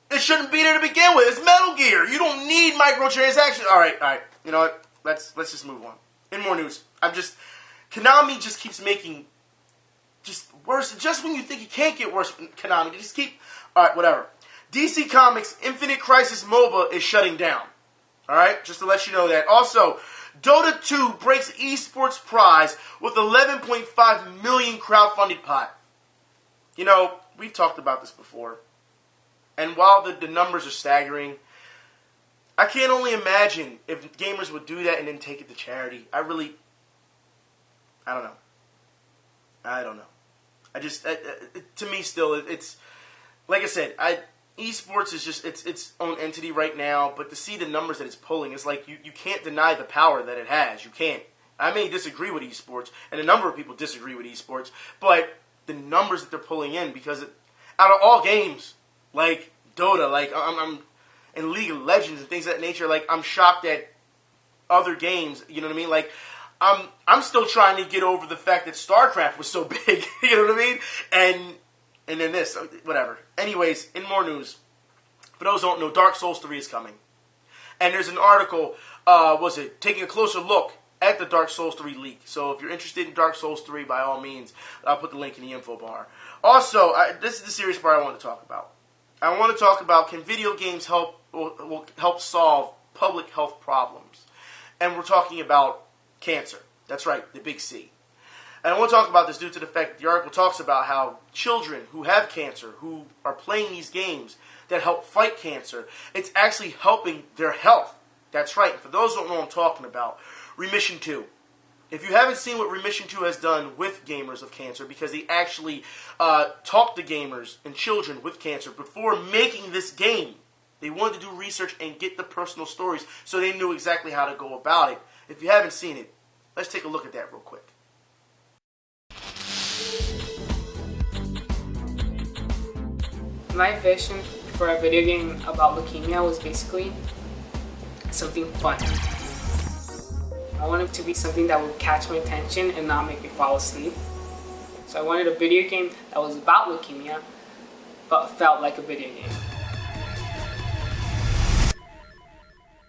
Speaker 1: It shouldn't be there to begin with. It's Metal Gear. You don't need microtransactions. All right. You know what? Let's just move on. In more news, Konami just keeps making just worse. Just when you think it can't get worse, Konami, just keep... Alright, whatever. DC Comics Infinite Crisis MOBA is shutting down. Alright, just to let you know that. Also, Dota 2 breaks esports prize with 11.5 million crowdfunded pot. You know, we've talked about this before. And while the numbers are staggering, I can't only imagine if gamers would do that and then take it to charity. I don't know. I don't know. I just, to me still, it's, like I said, esports is just its own entity right now, but to see the numbers that it's pulling, it's like you can't deny the power that it has. You can't. I may disagree with esports, and a number of people disagree with esports, but the numbers that they're pulling in, because out of all games, like Dota, like I'm in League of Legends and things of that nature, like I'm shocked at other games, you know what I mean? Like I'm still trying to get over the fact that StarCraft was so big, you know what I mean? And then this, whatever. Anyways, in more news, for those who don't know, Dark Souls 3 is coming. And there's an article, taking a closer look at the Dark Souls 3 leak. So if you're interested in Dark Souls 3, by all means, I'll put the link in the info bar. Also, this is the serious part I want to talk about. I want to talk about, can video games will help solve public health problems? And we're talking about cancer. That's right, the big C. And I want to talk about this due to the fact that the article talks about how children who have cancer, who are playing these games that help fight cancer, it's actually helping their health. That's right. And for those who don't know what I'm talking about, Remission 2. If you haven't seen what Remission 2 has done with gamers of cancer, because they actually talked to gamers and children with cancer before making this game. They wanted to do research and get the personal stories so they knew exactly how to go about it. If you haven't seen it, let's take a look at that real quick.
Speaker 2: My vision for a video game about leukemia was basically something fun. I wanted it to be something that would catch my attention and not make me fall asleep. So I wanted a video game that was about leukemia, but felt like a video game.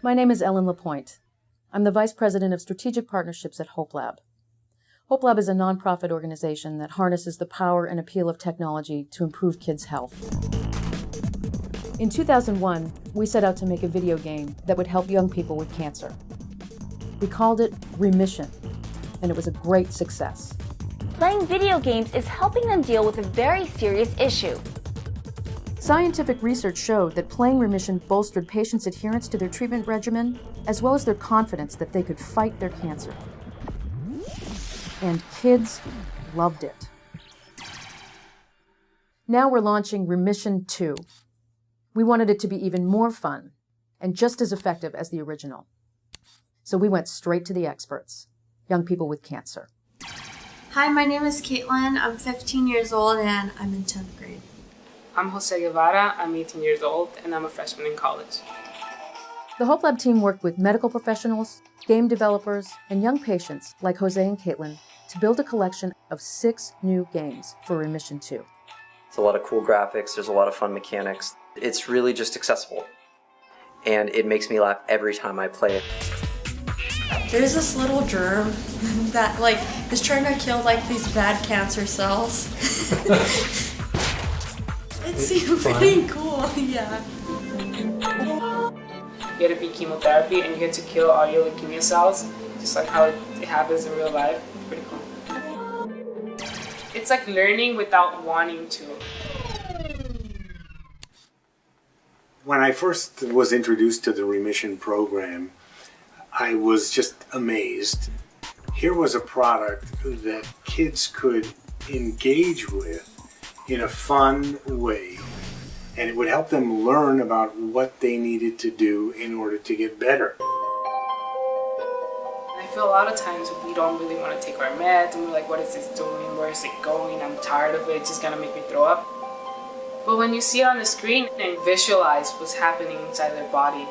Speaker 3: My name is Ellen Lapointe. I'm the Vice President of Strategic Partnerships at Hope Lab. Hope Lab is a nonprofit organization that harnesses the power and appeal of technology to improve kids' health. In 2001, we set out to make a video game that would help young people with cancer. We called it Remission, and it was a great success.
Speaker 4: Playing video games is helping them deal with a very serious issue.
Speaker 3: Scientific research showed that playing Remission bolstered patients' adherence to their treatment regimen, as well as their confidence that they could fight their cancer. And kids loved it. Now we're launching Remission 2. We wanted it to be even more fun and just as effective as the original. So we went straight to the experts, young people with cancer.
Speaker 5: Hi, my name is Caitlin. I'm 15 years old and I'm in 10th grade.
Speaker 2: I'm Jose Guevara, I'm 18 years old, and I'm a freshman in college.
Speaker 3: The Hope Lab team worked with medical professionals, game developers, and young patients like Jose and Caitlin to build a collection of 6 new games for Remission 2.
Speaker 6: It's a lot of cool graphics, there's a lot of fun mechanics. It's really just accessible, and it makes me laugh every time I play it.
Speaker 5: There's this little germ that is trying to kill these bad cancer cells. It seems pretty cool, yeah.
Speaker 2: You get to beat chemotherapy and you get to kill all your leukemia cells, just like how it happens in real life. It's pretty cool. It's like learning without wanting to.
Speaker 7: When I first was introduced to the Remission program, I was just amazed. Here was a product that kids could engage with in a fun way, and it would help them learn about what they needed to do in order to get better.
Speaker 2: I feel a lot of times we don't really want to take our meds, and we're like, what is this doing? Where is it going? I'm tired of it. It's just gonna make me throw up. But when you see it on the screen and visualize what's happening inside their body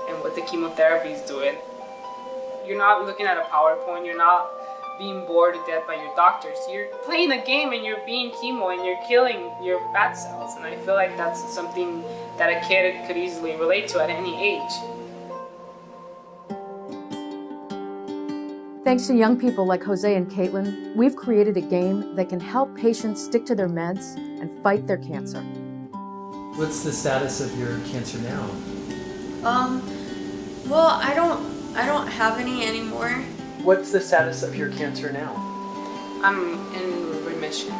Speaker 2: and what the chemotherapy is doing, you're not looking at a PowerPoint, you're not being bored to death by your doctors. You're playing a game and you're being chemo and you're killing your fat cells. And I feel like that's something that a kid could easily relate to at any age.
Speaker 3: Thanks to young people like Jose and Caitlin, we've created a game that can help patients stick to their meds and fight their cancer.
Speaker 8: What's the status of your cancer now?
Speaker 5: Well, I don't have any anymore.
Speaker 8: What's the status of your cancer now?
Speaker 2: I'm in remission.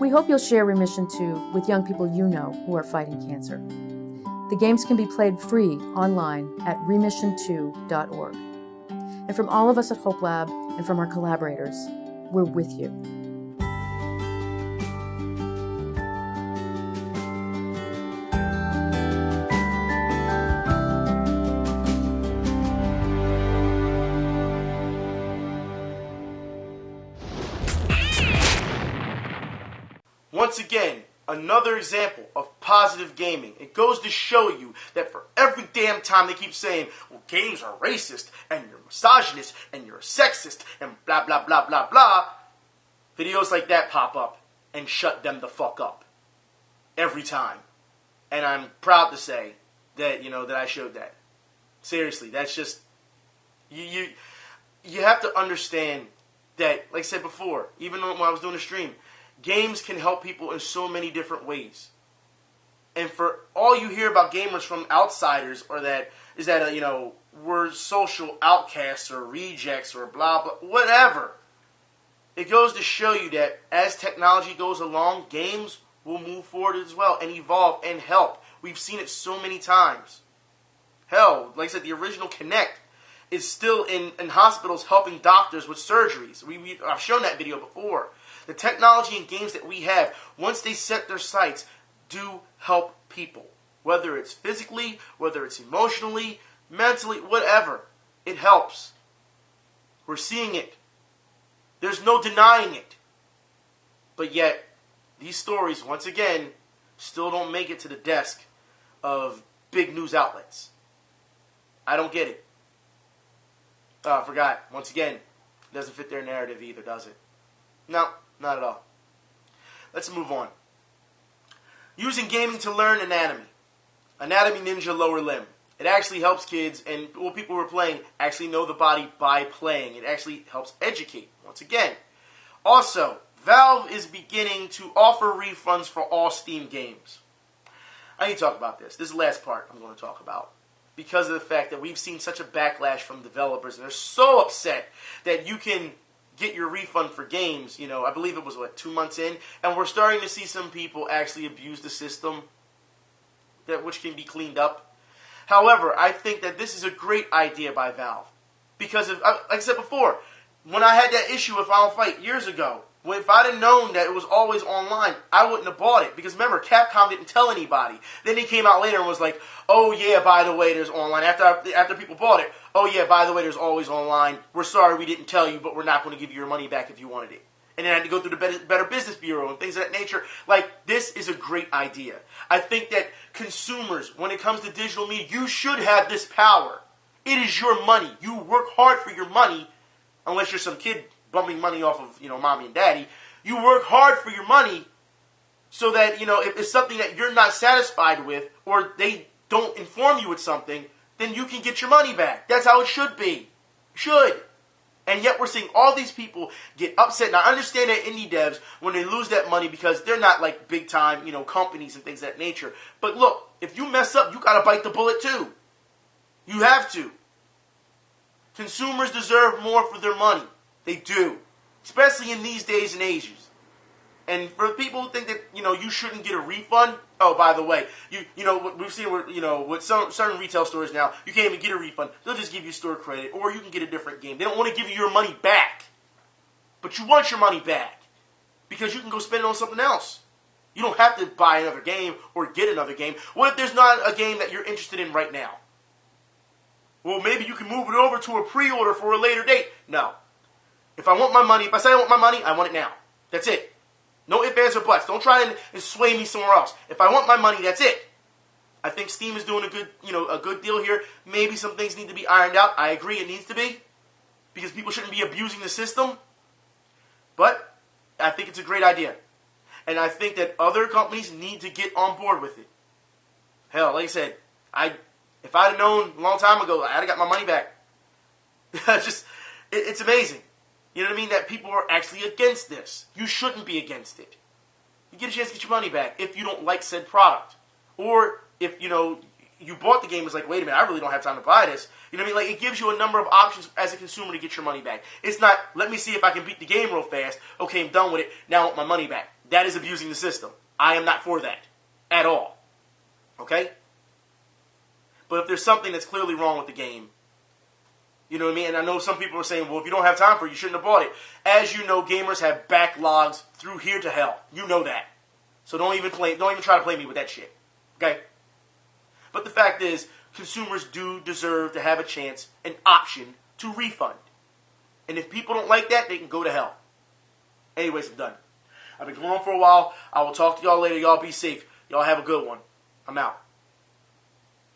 Speaker 3: We hope you'll share Remission 2 with young people you know who are fighting cancer. The games can be played free online at remission2.org. And from all of us at Hope Lab and from our collaborators, we're with you.
Speaker 1: Once again, another example of positive gaming. It goes to show you that for every damn time they keep saying, well, games are racist, and you're misogynist, and you're sexist, and blah, blah, blah, blah, blah, videos like that pop up and shut them the fuck up. Every time. And I'm proud to say that, that I showed that. Seriously, that's just, you have to understand that, like I said before, even when I was doing the stream, games can help people in so many different ways. And for all you hear about gamers from outsiders is that we're social outcasts or rejects or blah, blah, whatever. It goes to show you that as technology goes along, games will move forward as well and evolve and help. We've seen it so many times. Hell, like I said, the original Kinect is still in hospitals helping doctors with surgeries. I've shown that video before. The technology and games that we have, once they set their sights, do help people. Whether it's physically, whether it's emotionally, mentally, whatever. It helps. We're seeing it. There's no denying it. But yet, these stories, once again, still don't make it to the desk of big news outlets. I don't get it. Oh, I forgot. Once again, it doesn't fit their narrative either, does it? No. Not at all. Let's move on. Using gaming to learn anatomy. Anatomy Ninja Lower Limb. It actually helps kids and people who are playing actually know the body by playing. It actually helps educate, once again. Also, Valve is beginning to offer refunds for all Steam games. I need to talk about this. This is the last part I'm going to talk about. Because of the fact that we've seen such a backlash from developers, and they're so upset that you can get your refund for games, I believe it was, 2 months in, and we're starting to see some people actually abuse the system, which can be cleaned up. However, I think that this is a great idea by Valve, because, like I said before, when I had that issue with Final Fight years ago, if I'd have known that it was always online, I wouldn't have bought it, because remember, Capcom didn't tell anybody. Then he came out later and was like, oh yeah, by the way, there's online, after people bought it. Oh yeah, by the way, there's always online. We're sorry we didn't tell you, but we're not going to give you your money back if you wanted it. And then I had to go through the Better Business Bureau and things of that nature. Like, this is a great idea. I think that consumers, when it comes to digital media, you should have this power. It is your money. You work hard for your money, unless you're some kid bumping money off of, mommy and daddy. You work hard for your money so that, if it's something that you're not satisfied with or they don't inform you with something, then you can get your money back. That's how it should be. Should. And yet we're seeing all these people get upset. Now, I understand that indie devs, when they lose that money, because they're not like big time, companies and things of that nature. But look, if you mess up, you got to bite the bullet too. You have to. Consumers deserve more for their money. They do. Especially in these days and ages. And for people who think that, you shouldn't get a refund, oh, by the way, we've seen with certain retail stores now, you can't even get a refund. They'll just give you store credit, or you can get a different game. They don't want to give you your money back. But you want your money back. Because you can go spend it on something else. You don't have to buy another game or get another game. What if there's not a game that you're interested in right now? Well, maybe you can move it over to a pre-order for a later date. No. If I want my money, if I say I want my money, I want it now. That's it. No ifs, ands, or buts. Don't try and sway me somewhere else. If I want my money, that's it. I think Steam is doing a good deal here. Maybe some things need to be ironed out. I agree, it needs to be, because people shouldn't be abusing the system. But I think it's a great idea, and I think that other companies need to get on board with it. Hell, like I said, if I'd have known a long time ago, I'd have got my money back. It's amazing. You know what I mean? That people are actually against this. You shouldn't be against it. You get a chance to get your money back if you don't like said product. Or if, you know, you bought the game, it's like, wait a minute, I really don't have time to buy this. You know what I mean? Like, it gives you a number of options as a consumer to get your money back. It's not, let me see if I can beat the game real fast. Okay, I'm done with it. Now I want my money back. That is abusing the system. I am not for that. At all. Okay? But if there's something that's clearly wrong with the game, you know what I mean? And I know some people are saying, well, if you don't have time for it, you shouldn't have bought it. As you know, gamers have backlogs through here to hell. You know that. So don't even try to play me with that shit. Okay? But the fact is, consumers do deserve to have a chance, an option to refund. And if people don't like that, they can go to hell. Anyways, I'm done. I've been going on for a while. I will talk to y'all later. Y'all be safe. Y'all have a good one. I'm out.